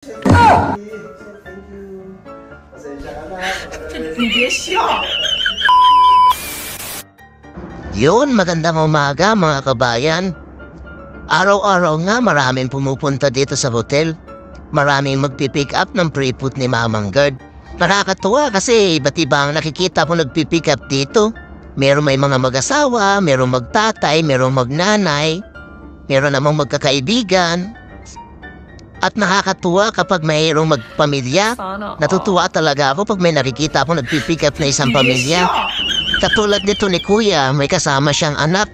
Thank you. Pasensya ka na. Hindi siya. Yun, magandang umaga mga kabayan. Araw-araw nga maraming pumupunta dito sa hotel. Maraming magpipick up ng pre-put ni Mamang Guard. Nakakatuwa kasi iba't ibang nakikita ko nagpipick up dito. Meron may mga mag-asawa, meron magtatay, meron magnanay, meron namang magkakaibigan. At nakakatuwa kapag mayroong magpamilya. Natutuwa talaga ako pag may nakikita ako nagpipick up na isang pamilya. Katulad nito ni Kuya, may kasama siyang anak.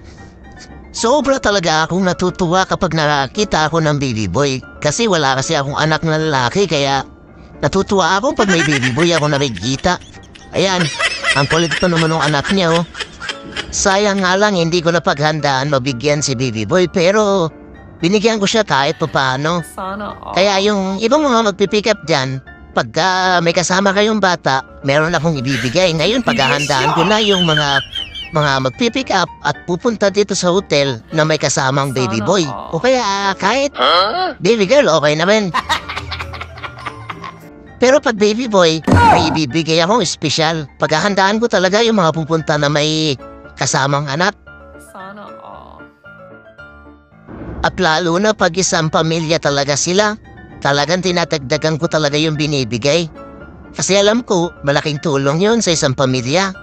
Sobra talaga akong natutuwa kapag nakakita ako ng baby boy. Kasi wala kasi akong anak na lalaki, kaya natutuwa ako pag may baby boy ako nakikita. Ayan, ang kulit pa naman ng anak niya, oh. Sayang nga lang hindi ko napaghandaan mabigyan si baby boy, pero binigyan ko siya kahit papaano. Kaya yung ibang mga magpipick up dyan, pagka may kasama kayong bata, meron akong ibibigay. Ngayon, paghahandaan ko na yung mga magpipick up at pupunta dito sa hotel na may kasamang baby boy. O kaya kahit baby girl, okay naman. Pero pag baby boy, may ibibigay akong espesyal. Paghahandaan ko talaga yung mga pupunta na may kasamang anak. At lalo na pag isang pamilya talaga sila, talagang tinatagdagan ko talaga yung binibigay. Kasi alam ko, malaking tulong yun sa isang pamilya.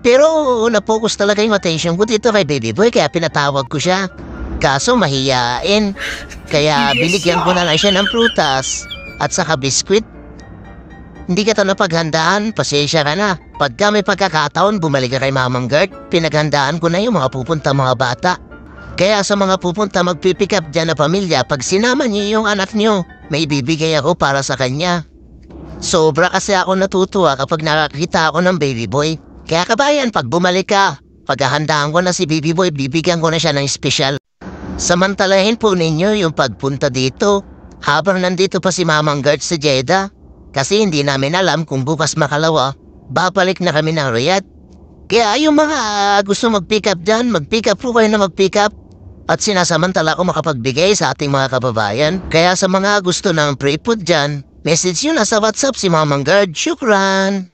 Pero na-focus talaga yung attention ko dito kay baby boy, kaya pinatawag ko siya. Kaso mahiyain. Kaya binigyan ko na lang siya ng prutas at saka biskwit. Hindi ka ito napaghandaan, pasensya ka na. Pagka may pagkakataon, bumalik ka kay Mamang Guard, pinaghandaan ko na yung mga pupunta mga bata. Kaya sa mga pupunta magpipick up dyan na pamilya, pag sinama niyo yung anak niyo, may bibigay ako para sa kanya. Sobra kasi ako natutuwa kapag nakakita ako ng baby boy. Kaya kabayan, pag bumalik ka, paghahandaan ko na si baby boy, bibigyan ko na siya ng espesyal. Samantalahin po ninyo yung pagpunta dito habang nandito pa si Mamang Guard sa Jeddah. Kasi hindi namin alam kung bukas makalawa, babalik na kami ng Riyadh. Kaya yung mga gusto mag-pick up dyan, mag-pick up po kayo na mag-pick up. At sinasamantala ko makapagbigay sa ating mga kababayan. Kaya sa mga gusto ng pre-put dyan, message nyo na sa WhatsApp si Mamang Guard. Shukran!